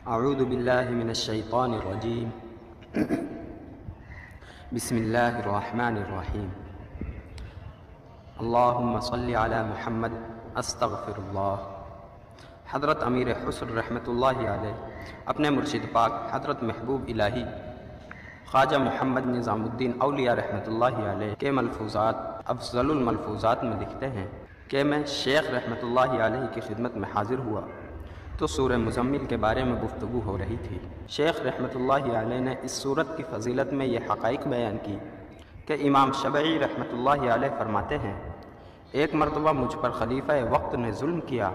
اعوذ باللہ من الشیطان الرجیم بسم اللہ الرحمن الرحیم اللہم صلی علی محمد استغفر اللہ۔ حضرت امیر حسن رحمۃ اللہ علیہ اپنے مرشد پاک حضرت محبوب الہی خواجہ محمد نظام الدین اولیاء رحمۃ اللہ علیہ کے ملفوظات افضل الملفوظات میں لکھتے ہیں کہ میں شیخ رحمۃ اللہ علیہ کی خدمت میں حاضر ہوا تو سورہ مزمل کے بارے میں گفتگو ہو رہی تھی۔ شیخ رحمۃ اللہ علیہ نے اس سورت کی فضیلت میں یہ حقائق بیان کی کہ امام شبعی رحمۃ اللہ علیہ فرماتے ہیں، ایک مرتبہ مجھ پر خلیفہ وقت نے ظلم کیا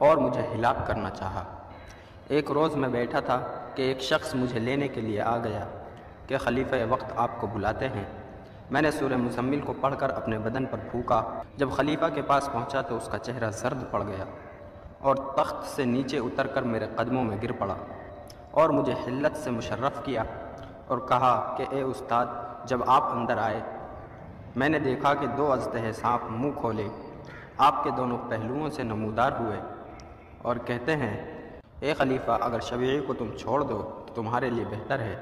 اور مجھے ہلاک کرنا چاہا۔ ایک روز میں بیٹھا تھا کہ ایک شخص مجھے لینے کے لیے آ گیا کہ خلیفہ وقت آپ کو بلاتے ہیں۔ میں نے سورہ مزمل کو پڑھ کر اپنے بدن پر پھونکا۔ جب خلیفہ کے پاس پہنچا تو اس کا چہرہ زرد پڑ گیا اور تخت سے نیچے اتر کر میرے قدموں میں گر پڑا اور مجھے حلت سے مشرف کیا اور کہا کہ اے استاد، جب آپ اندر آئے میں نے دیکھا کہ دو اژدہے سانپ منہ کھولے آپ کے دونوں پہلوؤں سے نمودار ہوئے اور کہتے ہیں، اے خلیفہ، اگر شبیعی کو تم چھوڑ دو تو تمہارے لیے بہتر ہے،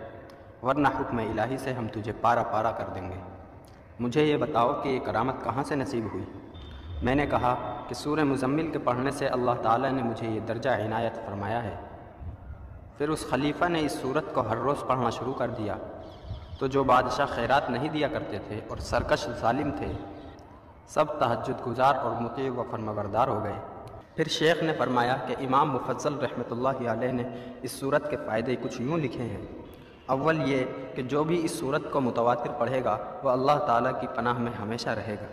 ورنہ حکم الہی سے ہم تجھے پارا پارا کر دیں گے۔ مجھے یہ بتاؤ کہ یہ کرامت کہاں سے نصیب ہوئی؟ میں نے کہا کہ سورہ مزمل کے پڑھنے سے اللہ تعالیٰ نے مجھے یہ درجہ عنایت فرمایا ہے۔ پھر اس خلیفہ نے اس سورت کو ہر روز پڑھنا شروع کر دیا تو جو بادشاہ خیرات نہیں دیا کرتے تھے اور سرکش ظالم تھے، سب تہجد گزار اور مطیع و فرمانبردار ہو گئے۔ پھر شیخ نے فرمایا کہ امام مفضل رحمۃ اللہ علیہ نے اس سورت کے فائدے کچھ یوں لکھے ہیں۔ اول یہ کہ جو بھی اس سورت کو متواتر پڑھے گا وہ اللہ تعالیٰ کی پناہ میں ہمیشہ رہے گا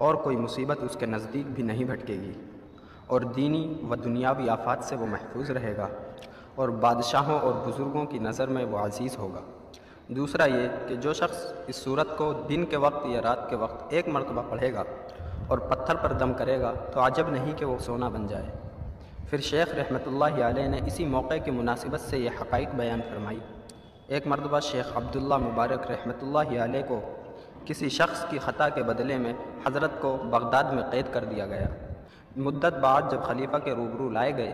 اور کوئی مصیبت اس کے نزدیک بھی نہیں بھٹکے گی، اور دینی و دنیاوی آفات سے وہ محفوظ رہے گا اور بادشاہوں اور بزرگوں کی نظر میں وہ عزیز ہوگا۔ دوسرا یہ کہ جو شخص اس سورت کو دن کے وقت یا رات کے وقت ایک مرتبہ پڑھے گا اور پتھر پر دم کرے گا تو عجب نہیں کہ وہ سونا بن جائے۔ پھر شیخ رحمۃ اللہ علیہ نے اسی موقع کی مناسبت سے یہ حقائق بیان فرمائی۔ ایک مرتبہ شیخ عبداللہ مبارک رحمۃ اللہ علیہ کو کسی شخص کی خطا کے بدلے میں حضرت کو بغداد میں قید کر دیا گیا۔ مدت بعد جب خلیفہ کے روبرو لائے گئے،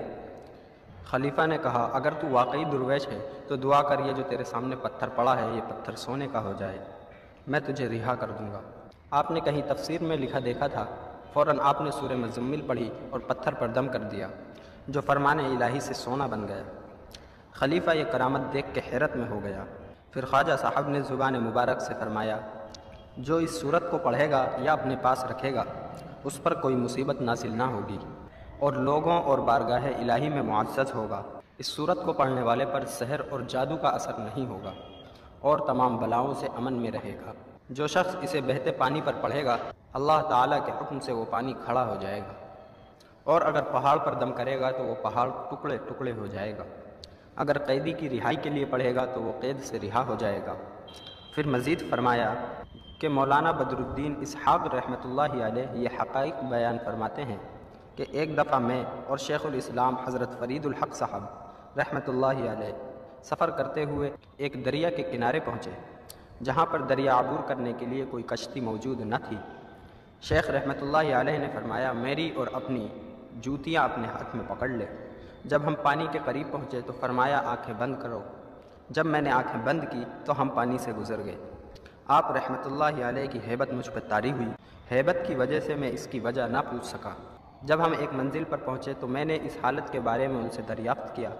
خلیفہ نے کہا، اگر تو واقعی درویش ہے تو دعا کر، یہ جو تیرے سامنے پتھر پڑا ہے یہ پتھر سونے کا ہو جائے، میں تجھے رہا کر دوں گا۔ آپ نے کہیں تفسیر میں لکھا دیکھا تھا، فوراً آپ نے سورہ مزمل پڑھی اور پتھر پر دم کر دیا، جو فرمان الہی سے سونا بن گیا۔ خلیفہ یہ کرامت دیکھ کے حیرت میں ہو گیا۔ پھر خواجہ صاحب نے زبان مبارک سے فرمایا، جو اس سورت کو پڑھے گا یا اپنے پاس رکھے گا اس پر کوئی مصیبت نازل نہ ہوگی اور لوگوں اور بارگاہ الہی میں معزز ہوگا۔ اس سورت کو پڑھنے والے پر سحر اور جادو کا اثر نہیں ہوگا اور تمام بلاؤں سے امن میں رہے گا۔ جو شخص اسے بہتے پانی پر پڑھے گا اللہ تعالیٰ کے حکم سے وہ پانی کھڑا ہو جائے گا، اور اگر پہاڑ پر دم کرے گا تو وہ پہاڑ ٹکڑے ٹکڑے ہو جائے گا۔ اگر قیدی کی رہائی کے لیے پڑھے گا تو وہ قید سے رہا ہو جائے گا۔ پھر مزید فرمایا کہ مولانا بدر الدین اسحاق رحمۃ اللہ علیہ یہ حقائق بیان فرماتے ہیں کہ ایک دفعہ میں اور شیخ الاسلام حضرت فرید الحق صاحب رحمۃ اللہ علیہ سفر کرتے ہوئے ایک دریا کے کنارے پہنچے جہاں پر دریا عبور کرنے کے لیے کوئی کشتی موجود نہ تھی۔ شیخ رحمۃ اللہ علیہ نے فرمایا، میری اور اپنی جوتیاں اپنے ہاتھ میں پکڑ لے۔ جب ہم پانی کے قریب پہنچے تو فرمایا، آنکھیں بند کرو۔ جب میں نے آنکھیں بند کی تو ہم پانی سے گزر گئے۔ آپ رحمۃ اللہ علیہ کی ہیبت مجھ پر طاری ہوئی۔ ہیبت کی وجہ سے میں اس کی وجہ نہ پوچھ سکا۔ جب ہم ایک منزل پر پہنچے تو میں نے اس حالت کے بارے میں ان سے دریافت کیا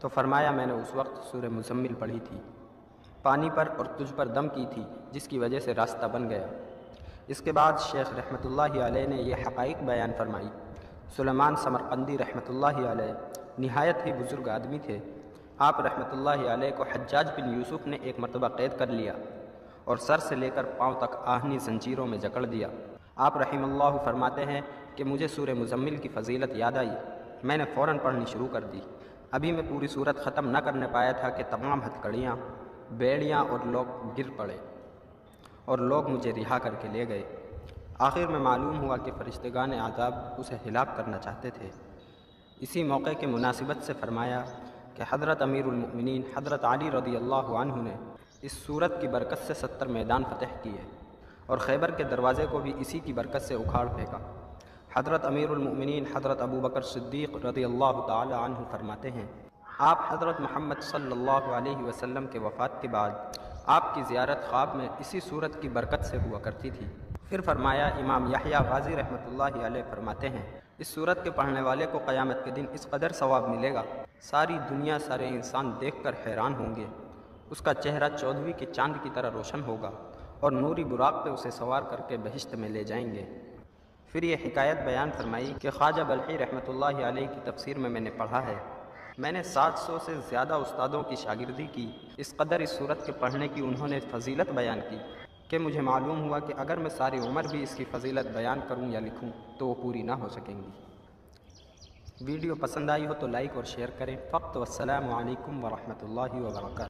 تو فرمایا، میں نے اس وقت سورہ مزمل پڑھی تھی، پانی پر اور تجھ پر دم کی تھی، جس کی وجہ سے راستہ بن گیا۔ اس کے بعد شیخ رحمۃ اللہ علیہ نے یہ حقائق بیان فرمائی۔ سلیمان سمرقندی رحمۃ اللہ علیہ نہایت ہی بزرگ آدمی تھے۔ آپ رحمۃ اللہ علیہ کو حجاج بن یوسف نے ایک مرتبہ قید کر لیا اور سر سے لے کر پاؤں تک آہنی زنجیروں میں جکڑ دیا۔ آپ رحم اللہ فرماتے ہیں کہ مجھے سورہ مزمل کی فضیلت یاد آئی، میں نے فوراً پڑھنی شروع کر دی۔ ابھی میں پوری سورت ختم نہ کرنے پایا تھا کہ تمام ہتھکڑیاں، بیڑیاں اور لوگ گر پڑے اور لوگ مجھے رہا کر کے لے گئے۔ آخر میں معلوم ہوا کہ فرشتگان عذاب اسے ہلاک کرنا چاہتے تھے۔ اسی موقع کی مناسبت سے فرمایا کہ حضرت امیر المؤمنین حضرت علی رضی اللہ عنہ نے اس سورت کی برکت سے 70 میدان فتح کیے اور خیبر کے دروازے کو بھی اسی کی برکت سے اکھاڑ پھینکا۔ حضرت امیر المؤمنین حضرت ابو بکر صدیق رضی اللہ تعالی عنہ فرماتے ہیں، آپ حضرت محمد صلی اللہ علیہ وسلم کے وفات کے بعد آپ کی زیارت خواب میں اسی صورت کی برکت سے ہوا کرتی تھی۔ پھر فرمایا، امام یحییٰ غازی رحمۃ اللہ علیہ فرماتے ہیں، اس صورت کے پڑھنے والے کو قیامت کے دن اس قدر ثواب ملے گا، ساری دنیا سارے انسان دیکھ کر حیران ہوں گے۔ اس کا چہرہ 14ویں کے چاند کی طرح روشن ہوگا اور نوری براق پہ اسے سوار کر کے بہشت میں لے جائیں گے۔ پھر یہ حکایت بیان فرمائی کہ خواجہ بلخی رحمۃ اللہ علیہ کی تفسیر میں نے پڑھا ہے، میں نے 700 سے زیادہ استادوں کی شاگردی کی، اس قدر اس صورت کے پڑھنے کی انہوں نے فضیلت بیان کی کہ مجھے معلوم ہوا کہ اگر میں ساری عمر بھی اس کی فضیلت بیان کروں یا لکھوں تو وہ پوری نہ ہو سکیں گی۔ ویڈیو پسند آئی ہو تو لائک اور شیئر کریں۔ فقط والسلام علیکم ورحمۃ اللہ وبرکاتہ۔